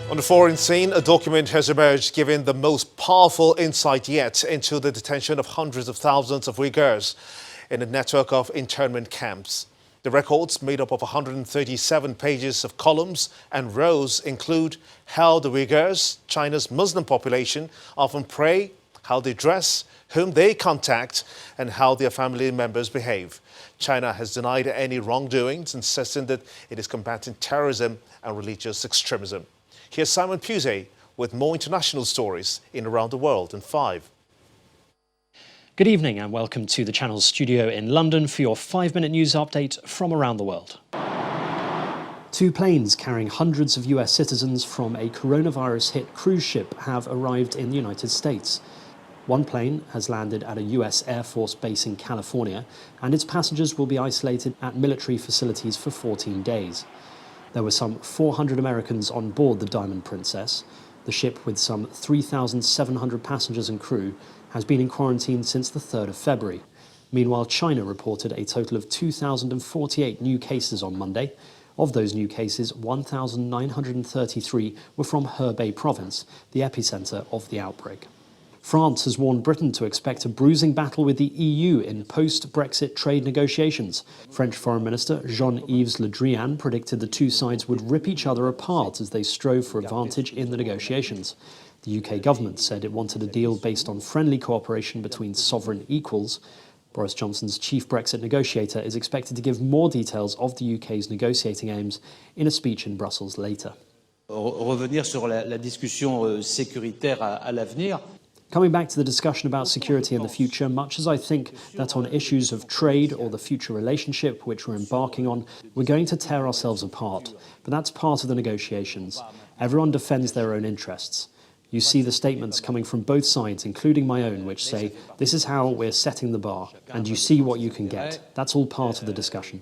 On the foreign scene, a document has emerged giving the most powerful insight yet into the detention of hundreds of thousands of Uyghurs in a network of internment camps. The records, made up of 137 pages of columns and rows, include how the Uyghurs, China's Muslim population, often pray, how they dress, whom they contact, and how their family members behave. China has denied any wrongdoings, insisting that it is combating terrorism and religious extremism. Here's Simon Pusey with more international stories in Around the World in 5. Good evening and welcome to the channel's studio in London for your 5-minute news update from around the world. 2 planes carrying hundreds of US citizens from a coronavirus-hit cruise ship have arrived in the United States. One plane has landed at a US Air Force base in California, and its passengers will be isolated at military facilities for 14 days. There were some 400 Americans on board the Diamond Princess. The ship, with some 3,700 passengers and crew, has been in quarantine since the 3rd of February. Meanwhile, China reported a total of 2,048 new cases on Monday. Of those new cases, 1,933 were from Hebei province, the epicenter of the outbreak. France has warned Britain to expect a bruising battle with the EU in post-Brexit trade negotiations. French Foreign Minister Jean-Yves Le Drian predicted the two sides would rip each other apart as they strove for advantage in the negotiations. The UK government said it wanted a deal based on friendly cooperation between sovereign equals. Boris Johnson's chief Brexit negotiator is expected to give more details of the UK's negotiating aims in a speech in Brussels later. Revenir sur la discussion sécuritaire à l'avenir. Coming back to the discussion about security in the future, much as I think that on issues of trade or the future relationship which we're embarking on, we're going to tear ourselves apart. But that's part of the negotiations. Everyone defends their own interests. You see the statements coming from both sides, including my own, which say, this is how we're setting the bar, and you see what you can get. That's all part of the discussion.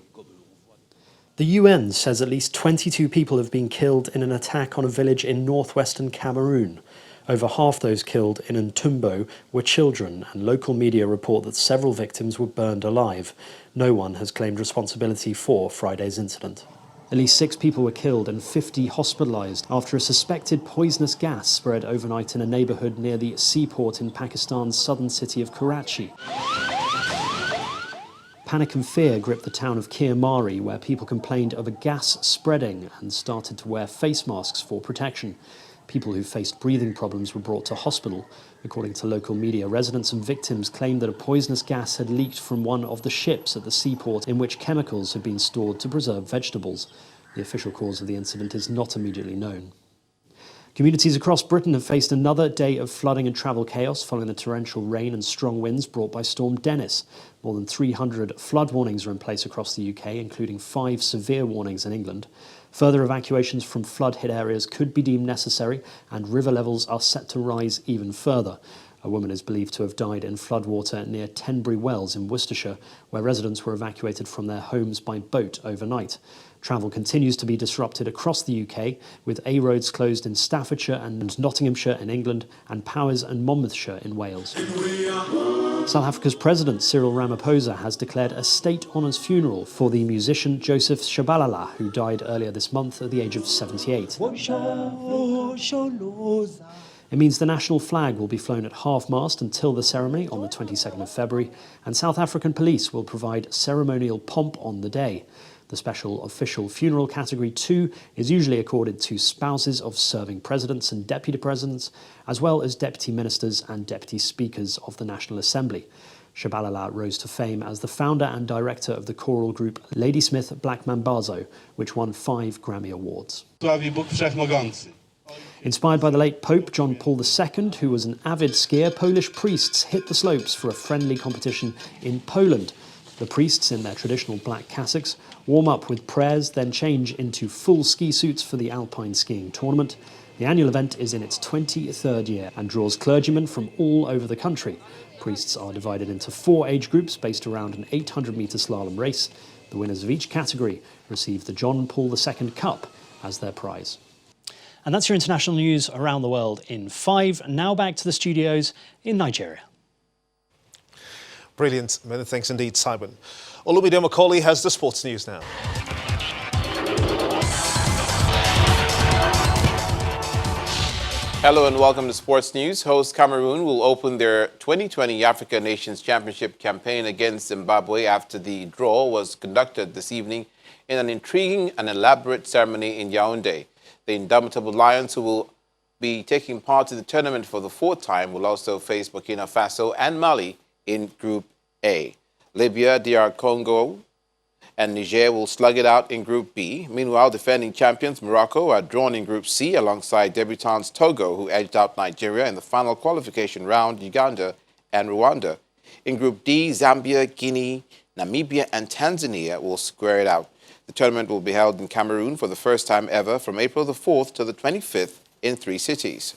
The UN says at least 22 people have been killed in an attack on a village in northwestern Cameroon. Over half those killed in Ntumbo were children, and local media report that several victims were burned alive. No one has claimed responsibility for Friday's incident. At least 6 people were killed and 50 hospitalised after a suspected poisonous gas spread overnight in a neighbourhood near the seaport in Pakistan's southern city of Karachi. Panic and fear gripped the town of Kiamari, where people complained of a gas spreading and started to wear face masks for protection. People who faced breathing problems were brought to hospital. According to local media, residents and victims claimed that a poisonous gas had leaked from one of the ships at the seaport in which chemicals had been stored to preserve vegetables. The official cause of the incident is not immediately known. Communities across Britain have faced another day of flooding and travel chaos following the torrential rain and strong winds brought by Storm Dennis. More than 300 flood warnings are in place across the UK, including 5 severe warnings in England. Further evacuations from flood-hit areas could be deemed necessary, and river levels are set to rise even further. A woman is believed to have died in floodwater near Tenbury Wells in Worcestershire, where residents were evacuated from their homes by boat overnight. Travel continues to be disrupted across the UK, with A roads closed in Staffordshire and Nottinghamshire in England, and Powys and Monmouthshire in Wales. South Africa's President Cyril Ramaphosa has declared a state honours funeral for the musician Joseph Shabalala, who died earlier this month at the age of 78. It means the national flag will be flown at half-mast until the ceremony on the 22nd of February, and South African police will provide ceremonial pomp on the day. The special official funeral category 2 is usually accorded to spouses of serving presidents and deputy presidents, as well as deputy ministers and deputy speakers of the National Assembly. Shabalala rose to fame as the founder and director of the choral group Ladysmith Black Mambazo, which won 5 Grammy Awards. Inspired by the late Pope John Paul II, who was an avid skier, Polish priests hit the slopes for a friendly competition in Poland. The priests, in their traditional black cassocks, warm up with prayers, then change into full ski suits for the alpine skiing tournament. The annual event is in its 23rd year and draws clergymen from all over the country. Priests are divided into 4 age groups based around an 800-metre slalom race. The winners of each category receive the John Paul II Cup as their prize. And that's your international news around the world in 5. Now back to the studios in Nigeria. Brilliant. Many thanks indeed, Simon. Olumide Macaulay has the sports news now. Hello and welcome to Sports News. Host Cameroun will open their 2020 Africa Nations Championship campaign against Zimbabwe after the draw was conducted this evening in an intriguing and elaborate ceremony in Yaoundé. The indomitable Lions, who will be taking part in the tournament for the fourth time, will also face Burkina Faso and Mali in Group A. Libya, DR Congo, and Niger will slug it out in Group B. Meanwhile, defending champions Morocco are drawn in Group C alongside debutants Togo, who edged out Nigeria in the final qualification round, Uganda and Rwanda. In Group D, Zambia, Guinea, Namibia and Tanzania will square it out. The tournament will be held in Cameroon for the first time ever from April the 4th to the 25th in 3 cities.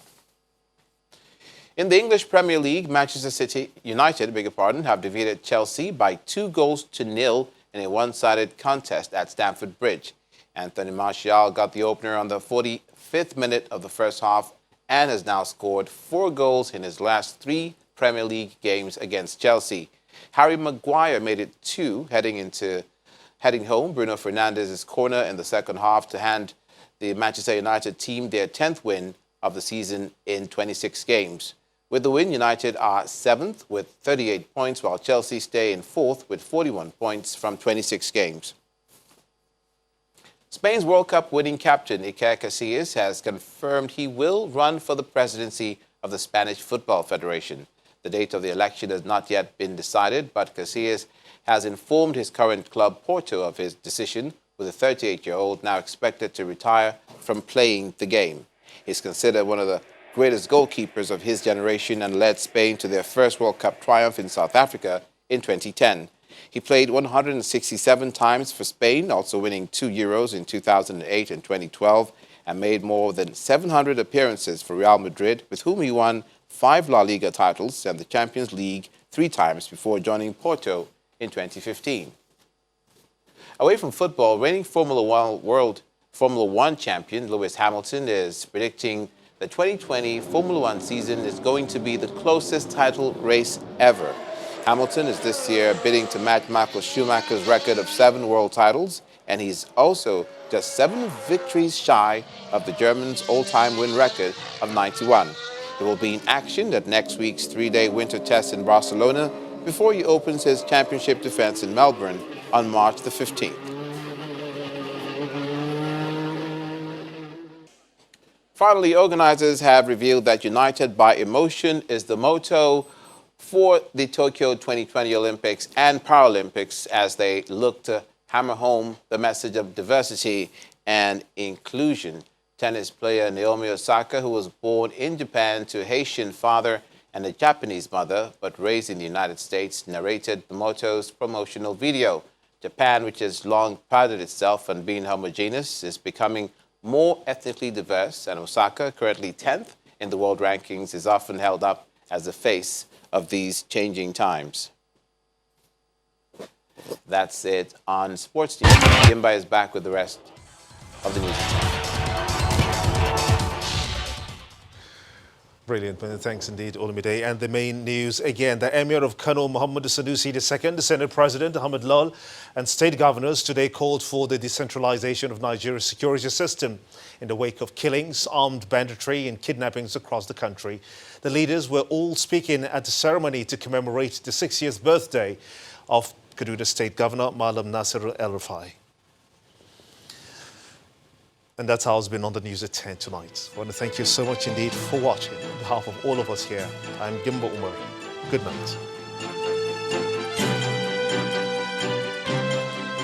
In the English Premier League, Manchester United have defeated Chelsea by 2-0 in a one-sided contest at Stamford Bridge. Anthony Martial got the opener on the 45th minute of the first half and has now scored 4 goals in his last 3 Premier League games against Chelsea. Harry Maguire made it 2 heading home Bruno Fernandes's corner in the second half to hand the Manchester United team their 10th win of the season in 26 games. With the win, United are 7th with 38 points, while Chelsea stay in 4th with 41 points from 26 games. Spain's World Cup winning captain Iker Casillas has confirmed he will run for the presidency of the Spanish Football Federation. The date of the election has not yet been decided, but Casillas has informed his current club Porto of his decision, with the 38-year-old now expected to retire from playing the game. He's considered one of the greatest goalkeepers of his generation and led Spain to their first World Cup triumph in South Africa in 2010. He played 167 times for Spain, also winning 2 Euros in 2008 and 2012, and made more than 700 appearances for Real Madrid, with whom he won 5 La Liga titles and the Champions League 3 times before joining Porto in 2015. Away from football, reigning Formula One champion Lewis Hamilton is predicting the 2020 Formula One season is going to be the closest title race ever. Hamilton is this year bidding to match Michael Schumacher's record of 7 world titles, and he's also just 7 victories shy of the German's all-time win record of 91. He will be in action at next week's 3-day winter test in Barcelona before he opens his championship defense in Melbourne on March the 15th. Finally, organizers have revealed that United by Emotion is the motto for the Tokyo 2020 Olympics and Paralympics as they look to hammer home the message of diversity and inclusion. Tennis player Naomi Osaka, who was born in Japan to a Haitian father and a Japanese mother, but raised in the United States, narrated the motto's promotional video. Japan, which has long prided itself on being homogeneous, is becoming more ethnically diverse, and Osaka, currently 10th in the world rankings, is often held up as the face of these changing times. That's it on Sports News. Gimba is back with the rest of the news. Brilliant. Thanks indeed, Olumide. And the main news again, the Emir of Kano, Muhammad Sanusi II, the Senate President, Ahmed Lal, and state governors today called for the decentralization of Nigeria's security system in the wake of killings, armed banditry and kidnappings across the country. The leaders were all speaking at the ceremony to commemorate the 60th birthday of Kaduna State Governor Malam Nasir El-Rufai. And that's how it's been on the news at 10 tonight. I want to thank you so much indeed for watching. On behalf of all of us here, I'm Gimba Umar. Good night.